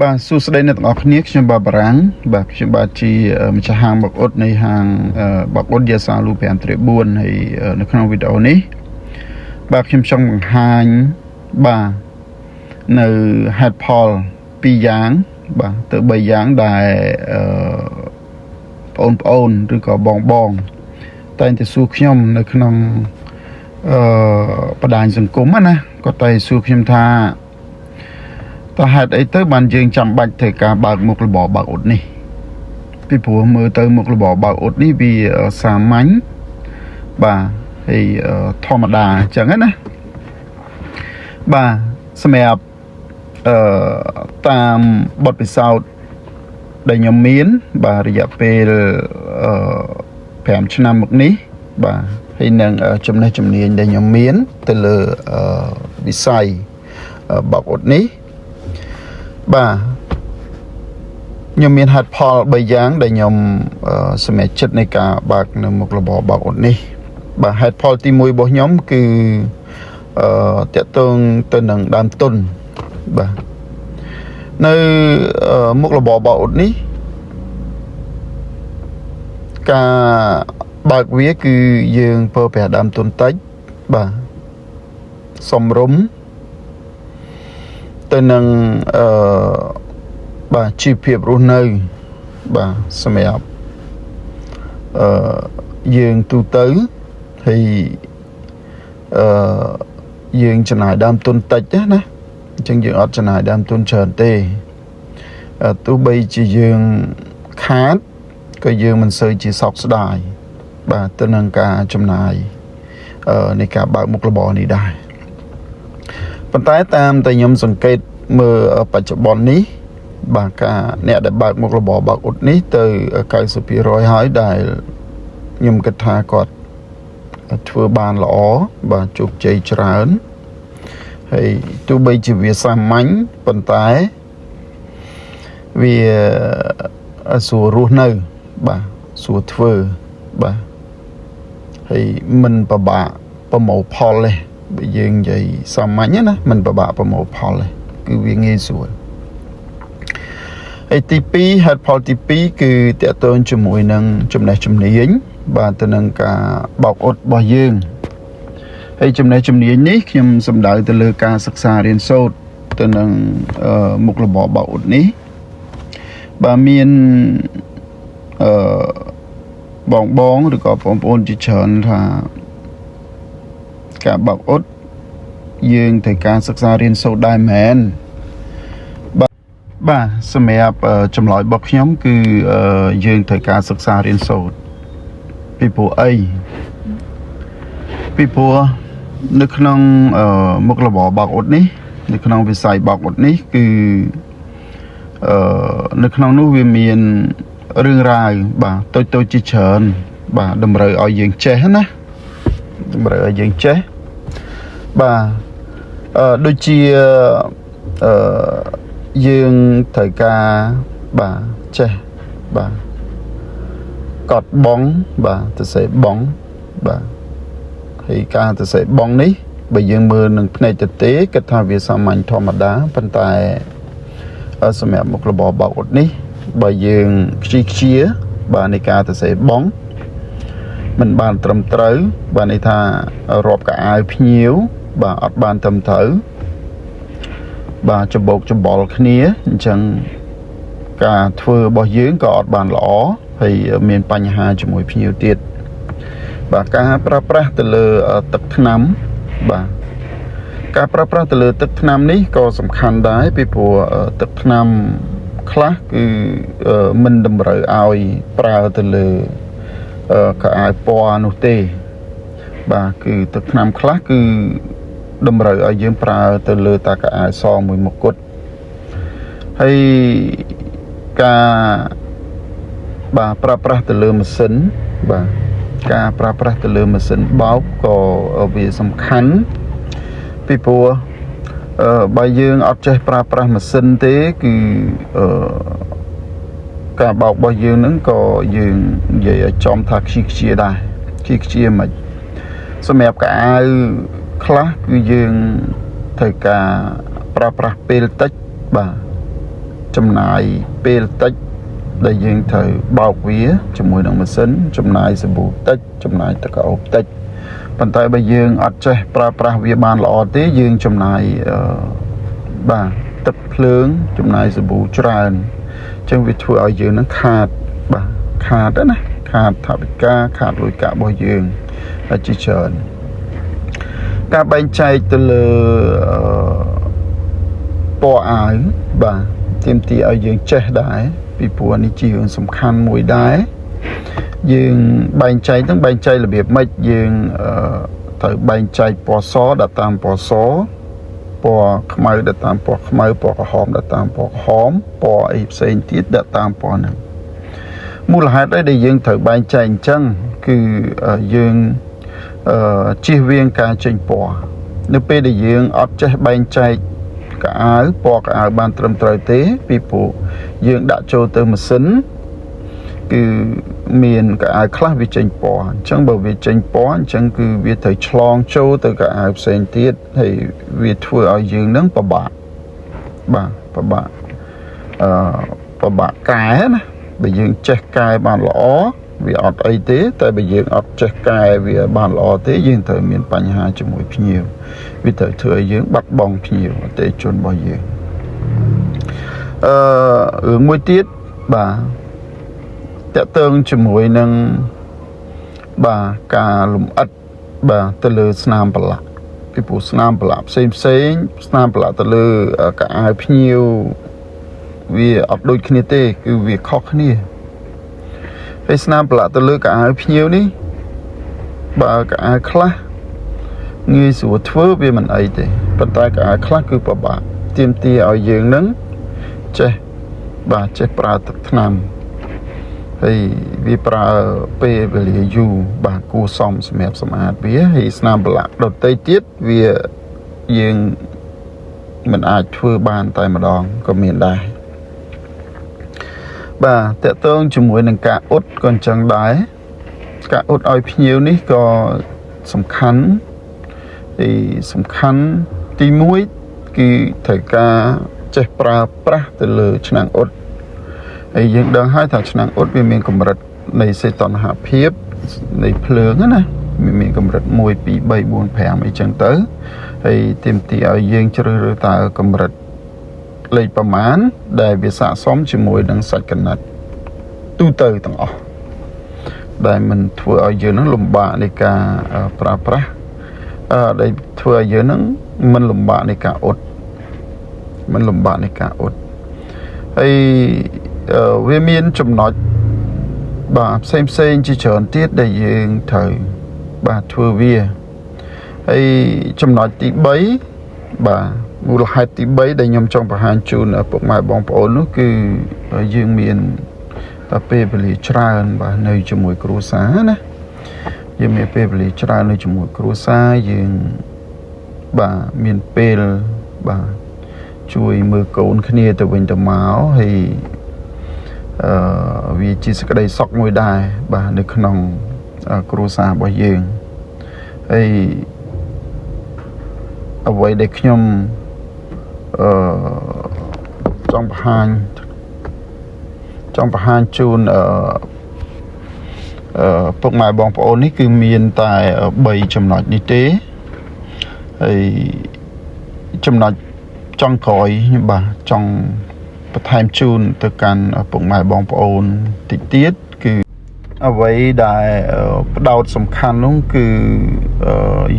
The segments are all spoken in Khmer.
បាទសួស្តីអ្នកទាំងអស់គ្នាខ្ញុំបាទបារាំងបាទខ្ញុំបាទជាម្ចាស់ហាងបោកអ៊ុតនៃហាងបោកអ៊ុតយ៉ាសាលូ5/4ហើយនៅក្នុងវីដេអូនេះបាទខ្ញុំចង់បង្ហាញបាទនៅហេតុផល2យ៉ាងបាទទៅ3យ៉ាងដែលបងប្អូនឬក៏បងតែងតែសួរខ្ញុំនៅក្នុងបណ្ដាញសង្គមណាគាត់តែសួរខ្ញុំថាតើហេតុអីទៅបានយើងចាំបាច់ត្រូវការបើកមុខរបរបើកអ៊ុតនេះពីព្រោះមើលទៅមុខរបរបើកអ៊ុតនេះវាសាមញ្ញបាទហើយធម្មតាអញ្ចឹងណាបាទសម្រាប់តាមបទពិសោធន៍ដែលខ្ញុំមានបាទរយៈពេល5ឆ្នាំមកនេះបាទហើយនឹងចំណេះជំនាញដែលខ្ញុំមានទៅលើវិស័យបើកអ៊ុតនេះបាទខ្ញុំមានហេតុផល3យ៉ាងដែលខ្ញុំសម្រេចចិត្តនៃការបើកនៅមុខរបរបើកអ៊ុតនេះបាទហេតុផលទី1របស់ខ្ញុំគឺតកតងទៅនឹងដើមទុនបាទនៅមុខរបរបើកអ៊ុតនេះការបើកវាគឺយើងប្រើប្រាស់ដើមទុនតិចបាទសំរុំទៅនឹងបាទជីវភាពរស់នៅបាទសម្រាប់យើងទូទៅហើយយើងចំណាយដើមទុនតិចណាអញ្ចឹងយើងអត់ចំណាយដើមទុនច្រើនទេទោះបីជាយើងខាតក៏យើងមិនសូវជាសោកស្ដាយបាទទៅនឹងការចំណាយនៃការបើកមុខរបរនេះដែរប៉ុន្តែតាមតែខ្ញុំសង្កេតមើលបច្ចុប្បន្ននេះបាទការអ្នកដែលបើកមុខរបរបើកអ៊ុតនេះទៅ90%ហើយដែលខ្ញុំគិតថាគាត់ធ្វើបានល្អបាទជោគជ័យច្រើនហើយទោះបីជាវាសាមញ្ញប៉ុន្តែវាស្រួលរស់នៅបាទស្រួលធ្វើបាទហើយមិនពិបាកប្រមូលផលទេបើយើងនិយាយសាមញ្ញណាមិនពិបាកប្រមូលផលទេគឺវាងាយស្រួលហើយទី2ហេតុផលទី2គឺតកតងជាមួយនឹងចំណេះជំនាញបាទទៅនឹងការបោកអ៊ុតរបស់យើងហើយចំណេះជំនាញនេះខ្ញុំសំដៅទៅលើការសិក្សារៀនសូត្រទៅនឹងមុខរបរបោកអ៊ុតនេះបាទមានបងឬក៏បងប្អូនជាច្រើនថាការបោកអ៊ុតយើងត្រូវការសិក្សារៀនសូត្រដែរមែនបាទសម្រាប់ចម្លើយរបស់ខ្ញុំគឺយើងត្រូវការសិក្សារៀនសូត្រពីព្រោះអីពីព្រោះនៅក្នុងមុខរបរបោកអ៊ុតនេះនៅក្នុងវិស័យបោកអ៊ុតនេះគឺនៅក្នុងនោះវាមានរឿងរ៉ាវបាទតូចជាច្រើនបាទតម្រូវឲ្យយើងចេះណាតម្រូវឲ្យយើងចេះបាទដូចជាយើងត្រូវការបាទចេះបាទកត់បងបាទទៅសេបងបាទហើយការទៅសេបងនេះបើយើងមើលនឹងភ្នែកទទេគិតថាវាសាមញ្ញធម្មតាប៉ុន្តែសម្រាប់មុខរបរបោកអ៊ុតនេះបើយើងខ្ជាបាទនៃការទៅសេបងមិនបានត្រឹមត្រូវបាទន័យថារាប់កៅអៅភ្ញៀវបាទអត់បានត្រឹមត្រូវបាទច្បោកច្បល់គ្នាអញ្ចឹងការធ្វើរបស់យើងក៏អត់បានល្អហើយមានបញ្ហាជាមួយភ្ញៀវទៀតបាទការប្រើប្រាស់ទៅលើទឹកថ្នាំបាទការប្រើប្រាស់ទៅលើទឹកថ្នាំនេះក៏សំខាន់ដែរពីព្រោះទឹកថ្នាំខ្លះគឺមិនតម្រូវឲ្យប្រើទៅលើកៅអៅពណ៌នោះទេបាទគឺទឹកថ្នាំខ្លះគឺតម្រូវឲ្យយើងប្រើទៅលើតាកៅអៅសមួយមុខគត់ហើយការបាទប្រើប្រាស់ទៅលើម៉ាស៊ីនបាទការប្រើប្រាស់ទៅលើម៉ាស៊ីនបោកក៏វាសំខាន់ពីព្រោះបើយើងអត់ចេះប្រើប្រាស់ម៉ាស៊ីនទេគឺការបោករបស់យើងហ្នឹងក៏យើងនិយាយឲ្យចំថាខ្ជាដែរខ្ជាមិនសម្រាប់កៅអៅខ្លះគឺយើងត្រូវការប្រើប្រាស់ពេលតិចបាទ ចំណាយពេលតិចដែលយើងត្រូវបោកវាជាមួយនឹងម៉ាស៊ីនចំណាយសាប៊ូតិចចំណាយទឹកកកតិចប៉ុន្តែបើយើងអត់ចេះប្រើប្រាស់វាបានល្អទេយើងចំណាយបាទទឹកភ្លើងចំណាយសាប៊ូច្រើនអញ្ចឹងវាធ្វើឲ្យយើងនឹងខាតបាទខាតណាខាតថវិកាខាតលុយកាក់របស់យើងហើយជាច្រើនការបែងចែកទៅលើពណ៌អាវបាទទាមទារឲ្យយើងចេះដែរពីព្រោះនេះជារឿងសំខាន់មួយដែរយើងបែងចែកទាំងបែងចែករបៀបម៉េចយើងត្រូវបែងចែកពណ៌សដាក់តាមពណ៌សពណ៌ខ្មៅដាក់តាមពណ៌ខ្មៅពណ៌ក្រហមដាក់តាមពណ៌ក្រហមពណ៌អីផ្សេងទៀតដាក់តាមពណ៌ហ្នឹងមូលហេតុអីដែលយើងត្រូវបែងចែកអញ្ចឹងគឺយើងជៀសវាងការចេញពណ៌នៅពេលដែលយើងអត់ចេះបែងចែកកៅអៅពណ៌កៅអៅបានត្រឹមត្រូវទេពីព្រោះយើងដាក់ចូលទៅម៉ាស៊ីនគឺមានកៅអៅខ្លះវាចេញពណ៌អញ្ចឹងបើវាចេញពណ៌អញ្ចឹងគឺវាត្រូវឆ្លងចូលទៅកៅអៅផ្សេងទៀតហើយវាធ្វើឲ្យយើងនឹងពិបាកបាទពិបាកកែណាបើយើងចេះកែបានល្អវាអត់អីទេតែបើយើងអត់ចេះកែវាបានល្អទេយើងត្រូវមានបញ្ហាជាមួយភ្ញៀវវាត្រូវធ្វើឲ្យយើងបាត់បង់ភ្ញៀវអតិថិជនរបស់យើងរឿងមួយទៀតបាទតកតឹងជាមួយនឹងបាទការលំអិតបាទទៅលើស្នាមប្រឡាក់ពីព្រោះស្នាមប្រឡាក់ផ្សេងស្នាមប្រឡាក់ទៅលើកៅអៅភ្ញៀវវាអត់ដូចគ្នាទេគឺវាខុសគ្នាហើយស្នាមប្រឡាក់ទៅលើកៅអៅភ្ញៀវនេះបើកៅអៅខ្លះងាយស្រួលធ្វើវាមិនអីទេប៉ុន្តែកៅអៅខ្លះគឺពិបាកទាមទារឲ្យយើងនឹងចេះប្រើទឹកថ្នាំហើយវាប្រើពេលវេលាយូរបាទគួរសមសម្រាប់សម្អាតវាហើយស្នាមប្រឡាក់ដទៃទៀតវាយើងមិនអាចធ្វើបានតែម្ដងក៏មានដែរបាទតកតងជាមួយនឹងការអ៊ុតក៏អញ្ចឹងដែរការអ៊ុតឲ្យភ្ញៀវនេះក៏សំខាន់ទី1គឺត្រូវការចេះប្រើប្រាស់ទៅលើឆ្នាំងអ៊ុតហើយយើងដឹងហើយថាឆ្នាំងអ៊ុតវាមានកម្រិតនៃសីតុណ្ហភាពនៃភ្លើងណាមានកម្រិត1 2 3 4 5អីចឹងទៅហើយទាមទារឲ្យយើងជ្រើសរើសតើកម្រិតលេខប្រមាណដែលវាស័ក្តិសមជាមួយនឹងសាច់កណាត់ទូទៅទាំងអស់ដែលមិនធ្វើឲ្យយើងនឹងលំបាកនៃការប្រើប្រាស់ដែលធ្វើឲ្យយើងនឹងមិនលំបាកនៃការអ៊ុតហើយវាមានចំណុចបាទផ្សេងជាច្រើនទៀតដែលយើងត្រូវបាទធ្វើវាហើយចំណុចទី3បាទមូលហេតុទី3ដែលខ្ញុំចង់បង្ហាញជូនពុកម៉ែបងប្អូននោះគឺយើងមានពេលវេលាច្រើនបាទនៅជាមួយគ្រួសារណាយើងមានពេលវេលាច្រើននៅជាមួយគ្រួសារយើងបាទមានពេលបាទជួយមើលកូនគ្នាទៅវិញទៅមកហើយវាជាសេចក្តីសុខមួយដែរបាទនៅក្នុងគ្រួសាររបស់យើងហើយអ្វីដែលខ្ញុំចង់បង្ហាញជូនពុកម៉ែបងប្អូននេះគឺមានតែ3ចំណុចនេះទេហើយចំណុចចុងក្រោយបាទចង់បន្ថែមជូនទៅកាន់ពុកម៉ែបងប្អូនតិចទៀតគឺអ្វីដែលផ្ដោតសំខាន់នោះគឺ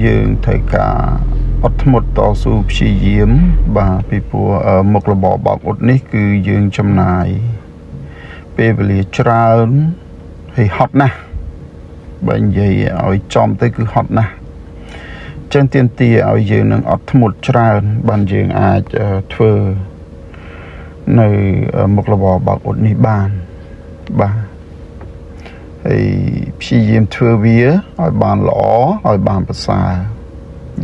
យើងត្រូវការអត់ធ្មត់តស៊ូព្យាយាមបាទពីព្រោះមុខរបរបោកអ៊ុតនេះគឺយើងចំណាយពេលវេលាច្រើនហើយហត់ណាស់បើនិយាយឲ្យចំទៅគឺហត់ណាស់ចឹងទាមទារឲ្យយើងនឹងអត់ធ្មត់ច្រើនបានយើងអាចធ្វើនៅមុខរបរបោកអ៊ុតនេះបានបាទហើយព្យាយាមធ្វើវាឲ្យបានល្អឲ្យបានប្រសើរ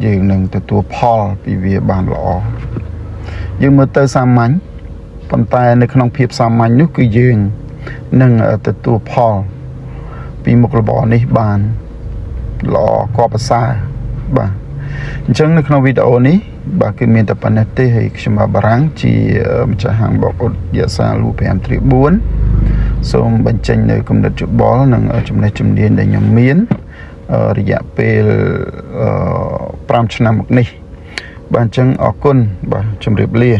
យើងនឹងទទួលផលពីវាបានល្អយើងមើលទៅសាមញ្ញប៉ុន្តែនៅក្នុងភាពសាមញ្ញនោះគឺយើងនឹងទទួលផលពីមុខរបរនេះបានល្អក៏ប្រសើរបាទអញ្ចឹងនៅក្នុងវីដេអូនេះ បាទគឺមានតែប៉ុណ្ណេះទេហើយខ្ញុំបាទបារាំងជាម្ចាស់ហាងបោកអ៊ុតយសាលូ5/4សូមបញ្ចេញនៅគំនិតយោបល់និងចំណេះជំនាញដែលខ្ញុំមានរយៈពេល5 ឆ្នាំមកនេះបាទអញ្ចឹងអរគុណបាទជម្រាបលា